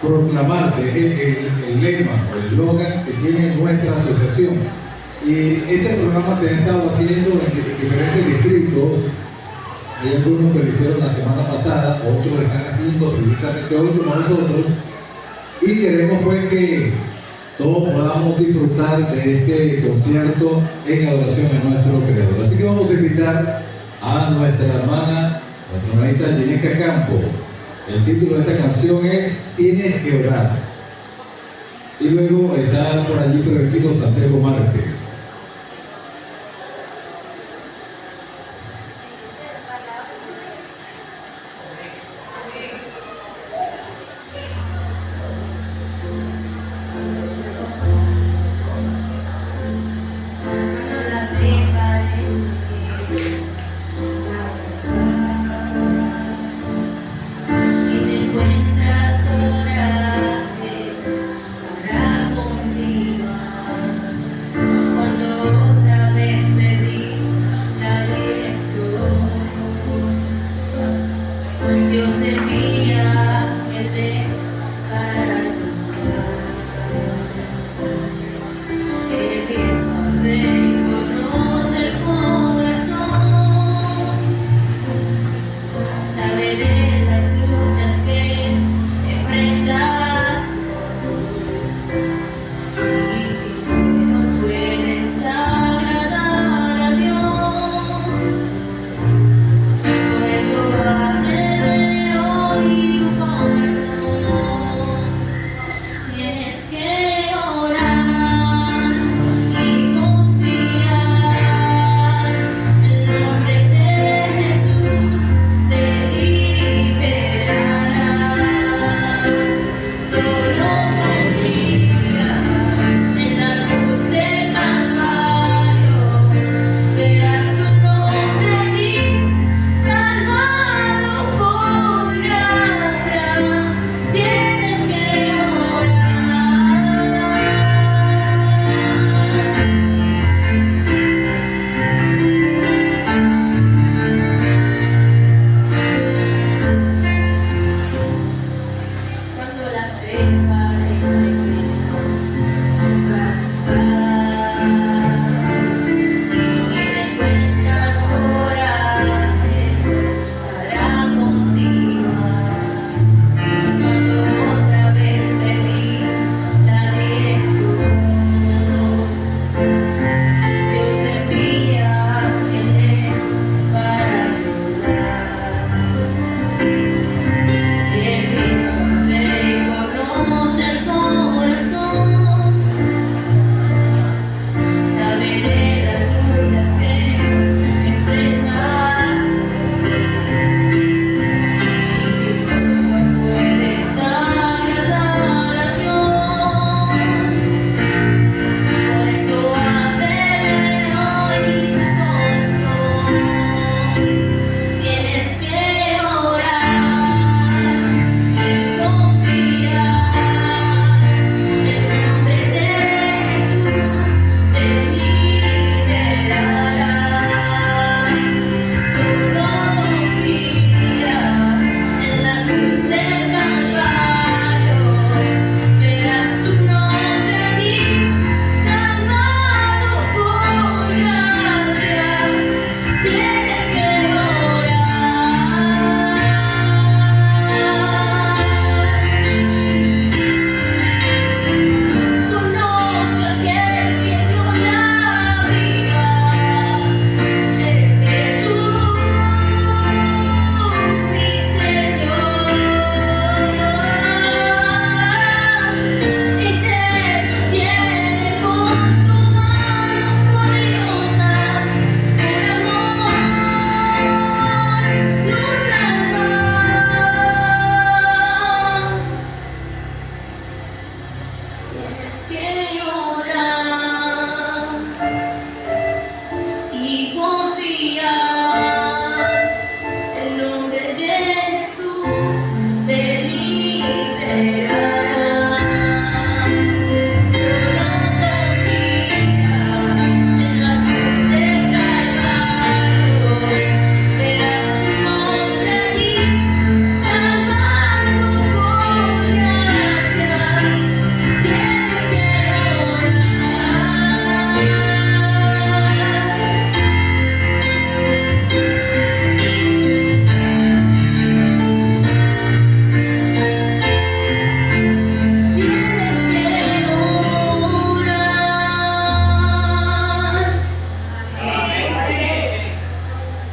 Proclamarte es el lema o el eslogan que tiene nuestra asociación. Y este programa se ha estado haciendo en diferentes distritos. Hay algunos que lo hicieron la semana pasada, otros lo están haciendo precisamente hoy como nosotros. Y queremos pues que todos podamos disfrutar de este concierto en adoración a nuestro Creador. Así que vamos a invitar a nuestra hermanita Gineca Campo. El título de esta canción es Tienes que orar. Y luego está por allí pervertido Santiago Márquez. Cuando la fe parece que y te encuentras coraje para continuar.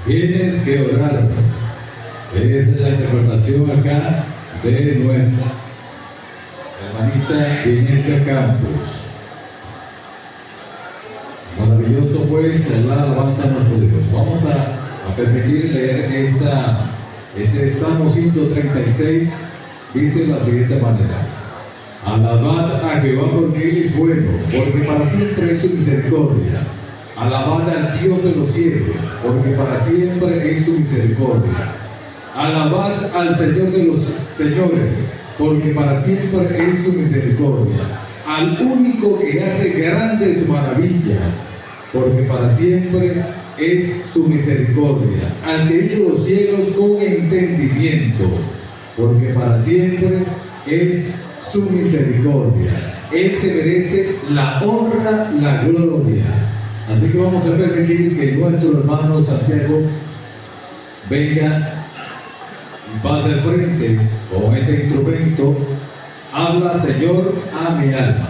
Tienes que orar. Esa es la interpretación acá de nuestra hermanita Ginesta Campos. Maravilloso pues la alabanza a nuestro Dios. Vamos a permitir leer este Salmo 136. Dice de la siguiente manera: alabad a Jehová porque Él es bueno, porque para siempre es su misericordia. Alabad al Dios de los cielos, porque para siempre es su misericordia. Alabad al Señor de los señores, porque para siempre es su misericordia. Al único que hace grandes maravillas, porque para siempre es su misericordia. Al que hizo los cielos con entendimiento, porque para siempre es su misericordia. Él se merece la honra, la gloria. Así que vamos a permitir que nuestro hermano Santiago venga y pase al frente con este instrumento. Habla, Señor, a mi alma.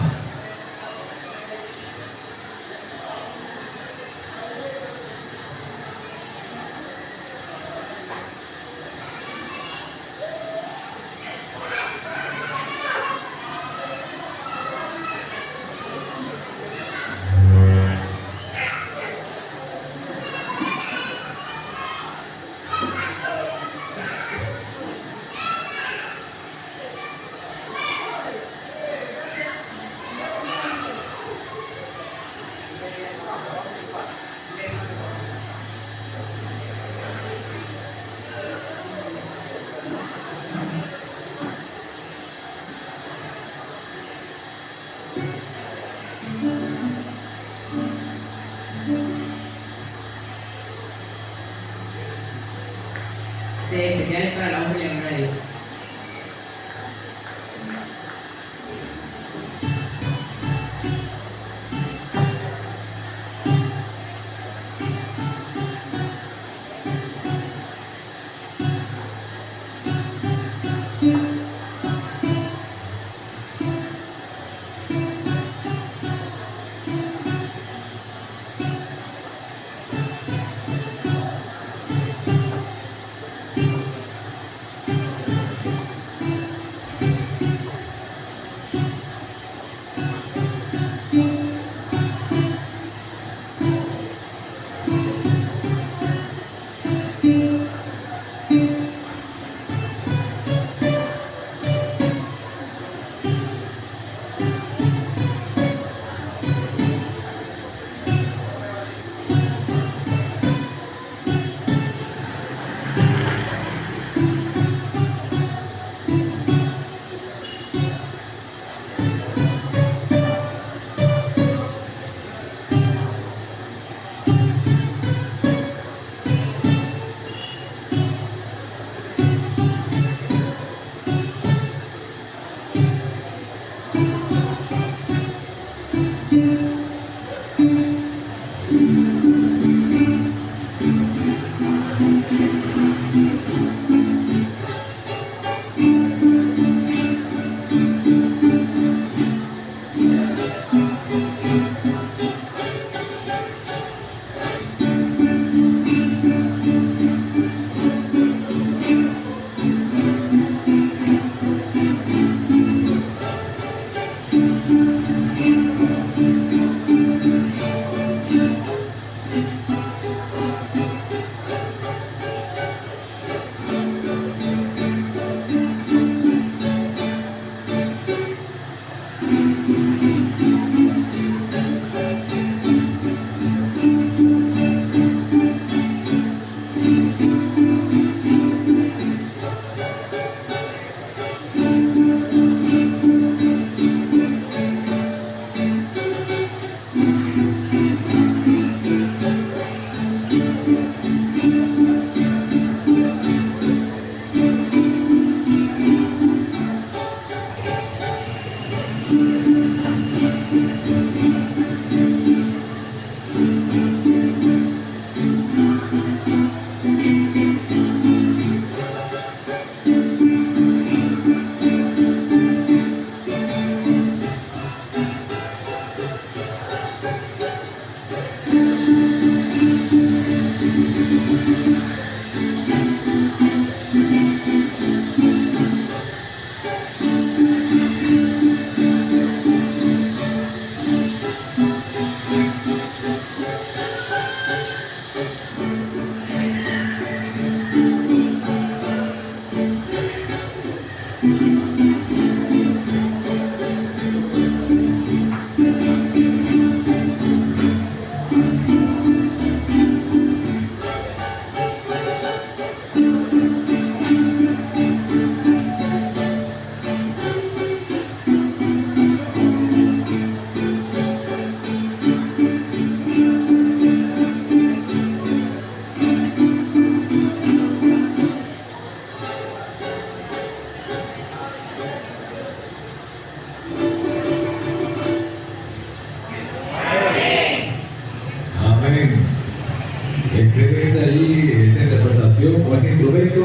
excelente allí esta interpretación con este instrumento.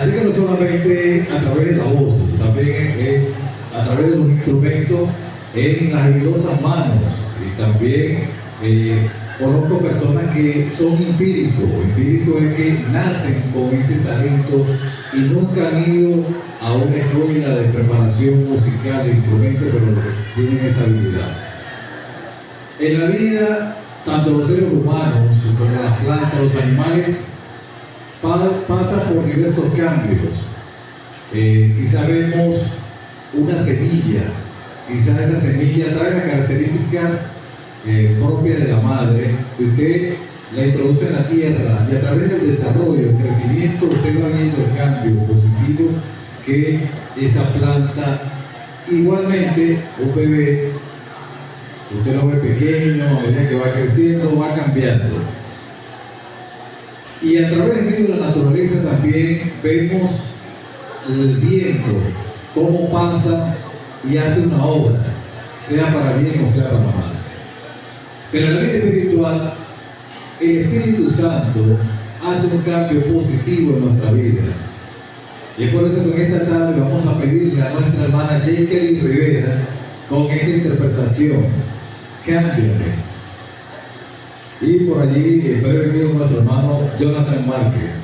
Así que no solamente a través de la voz, también a través de los instrumentos en las habilidosas manos. Y también conozco personas que son empíricos. Empíricos es que nacen con ese talento y nunca han ido a una escuela de preparación musical de instrumentos, pero tienen esa habilidad. En la vida, tanto los seres humanos como las plantas, los animales, pasan por diversos cambios. Quizá vemos una semilla, quizá esa semilla trae las características propias de la madre, que usted la introduce en la tierra y a través del desarrollo, el crecimiento, usted va viendo el cambio positivo que esa planta. Igualmente, un bebé, usted lo ve pequeño, a medida que va creciendo, va cambiando. Y a través del medio de la naturaleza también vemos el viento, cómo pasa y hace una obra, sea para bien o sea para mal. Pero en la vida espiritual, el Espíritu Santo hace un cambio positivo en nuestra vida. Y es por eso que en esta tarde vamos a pedirle a nuestra hermana Jacqueline Rivera, con esta interpretación, cámbiame. Y por allí, espero venir nuestro hermano Jonathan Márquez.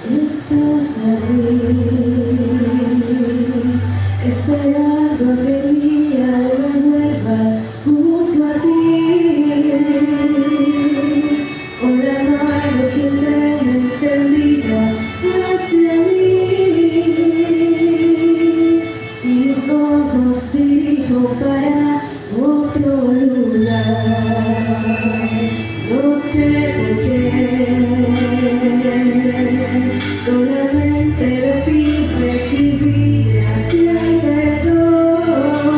Estás allí, esperando a que el día me vuelva junto a ti, con la mano siempre extendida hacia mí, y mis ojos dirijo para otro lugar. No sé por qué, solamente de ti recibí gracia y perdón.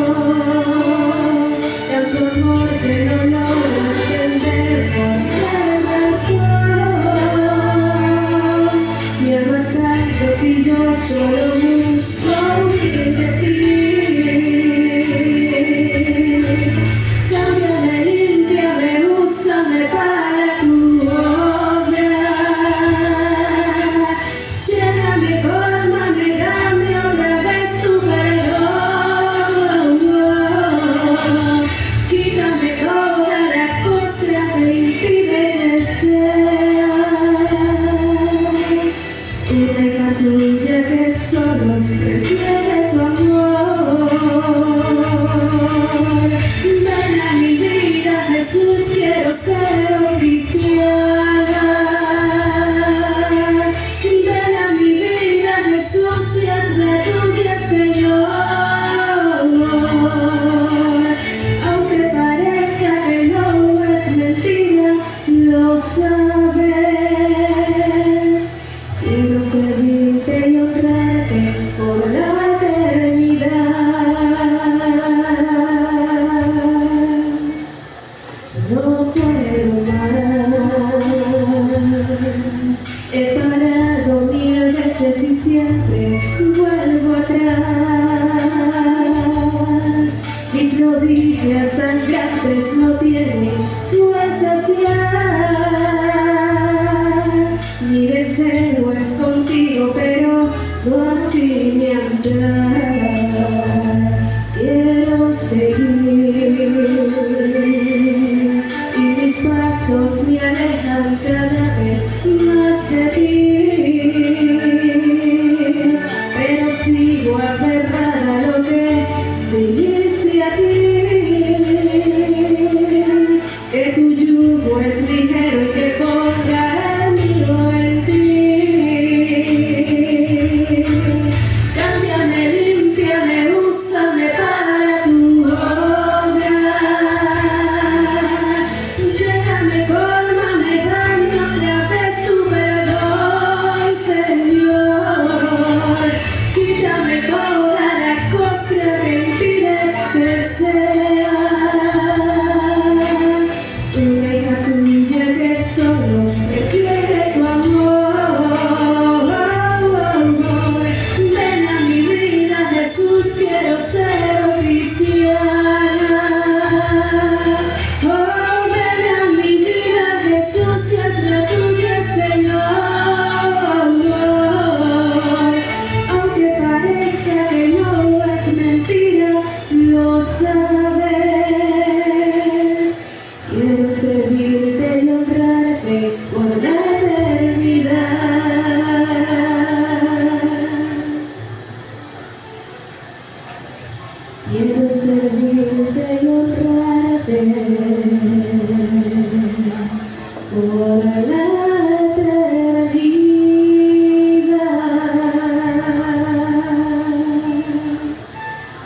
por la eternidad.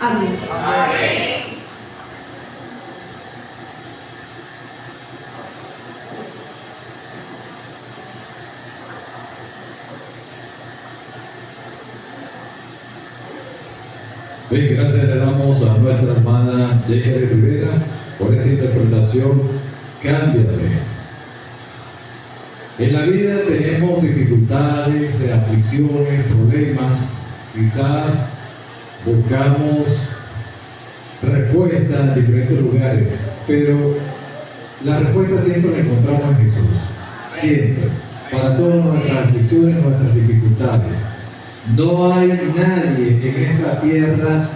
Amén. Bien, gracias le damos a nuestra hermana Jacqueline Rivera por esta interpretación. Cámbiame. En la vida tenemos dificultades, aflicciones, problemas. Quizás buscamos respuestas en diferentes lugares, pero la respuesta siempre la encontramos en Jesús. Siempre. Para todas nuestras aflicciones, nuestras dificultades. No hay nadie en esta tierra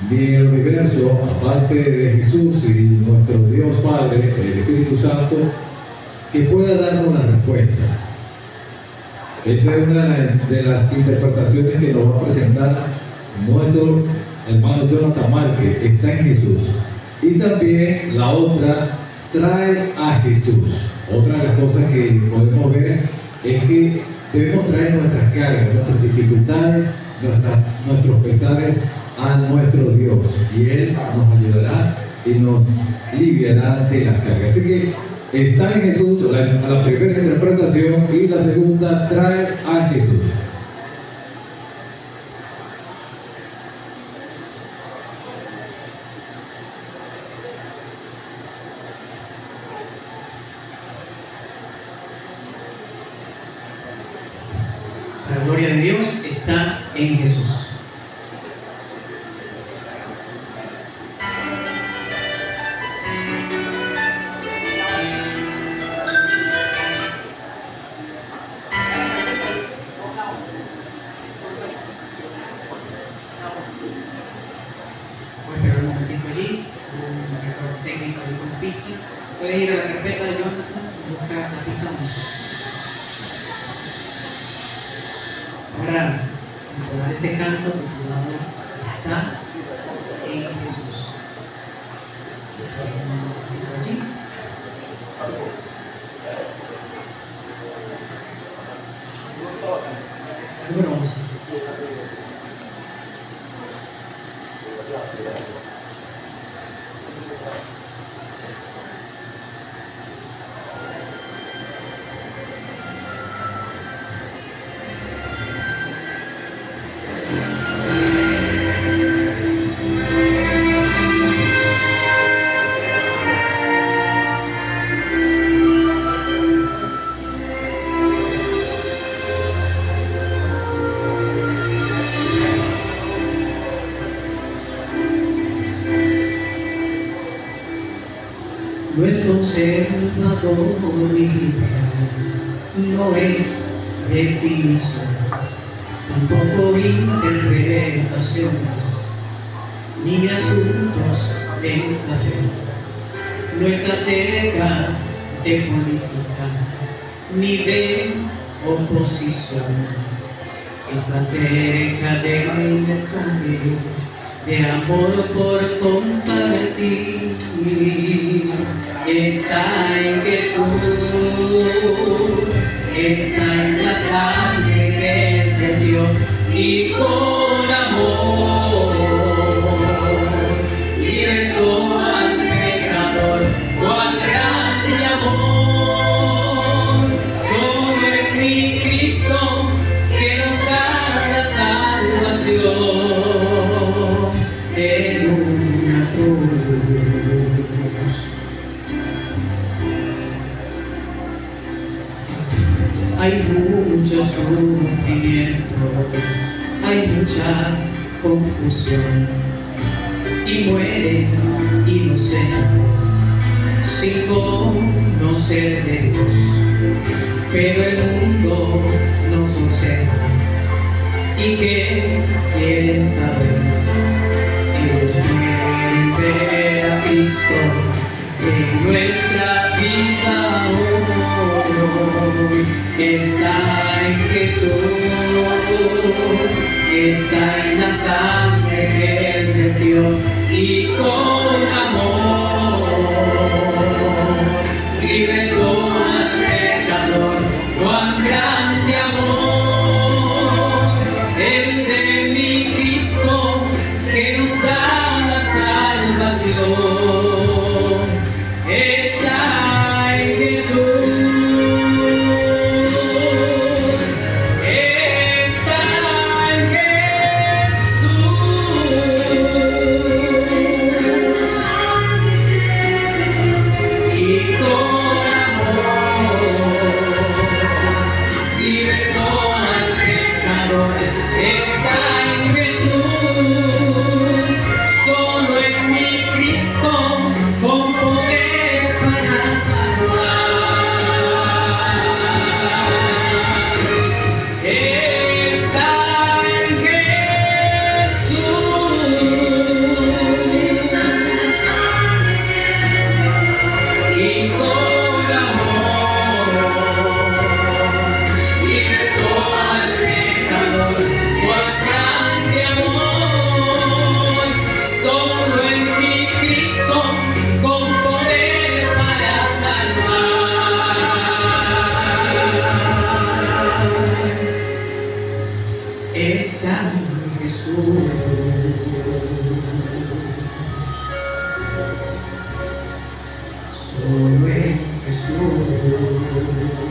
ni en el universo, aparte de Jesús y nuestro Dios Padre, el Espíritu Santo, que pueda darnos la respuesta. Esa es una de las interpretaciones que nos va a presentar nuestro hermano Jonathan Márquez, está en Jesús. Y también la otra, trae a Jesús. Otra de las cosas que podemos ver es que debemos traer nuestras cargas, nuestras dificultades, nuestros pesares a nuestro Dios, y Él nos ayudará y nos librará de las cargas. Así que está en Jesús la primera interpretación, y la segunda, trae a Jesús. La gloria de Dios está en Jesús. Voy a esperar un momentito allí, un error técnico y con pista. Puedes ir a la carpeta de Jonathan y buscar la pista música. Ahora, en este canto titulado Está en Jesús. Allí. Número 11. No es conservador ni liberal, no es definición, tampoco interpretaciones, ni asuntos de saber. No es acerca de política, ni de oposición, es acerca del mensaje de amor por compartir. Está en Jesús, está en la sangre que Él te dio, y con amor libertó al pecador. ¡Cuán grande amor! Solo en mi Cristo que nos da la salvación en una cruz. Hay mucho sufrimiento, hay mucha confusión, y mueren inocentes sin conocer de Dios. Pero el mundo nos observa, ¿y qué quieren saber? Ellos quieren ver a Cristo en nuestra vida hoy. Está en Jesús, está en la sangre que Él te dio, y con amor libertó está en Jesús. Solo en Jesús.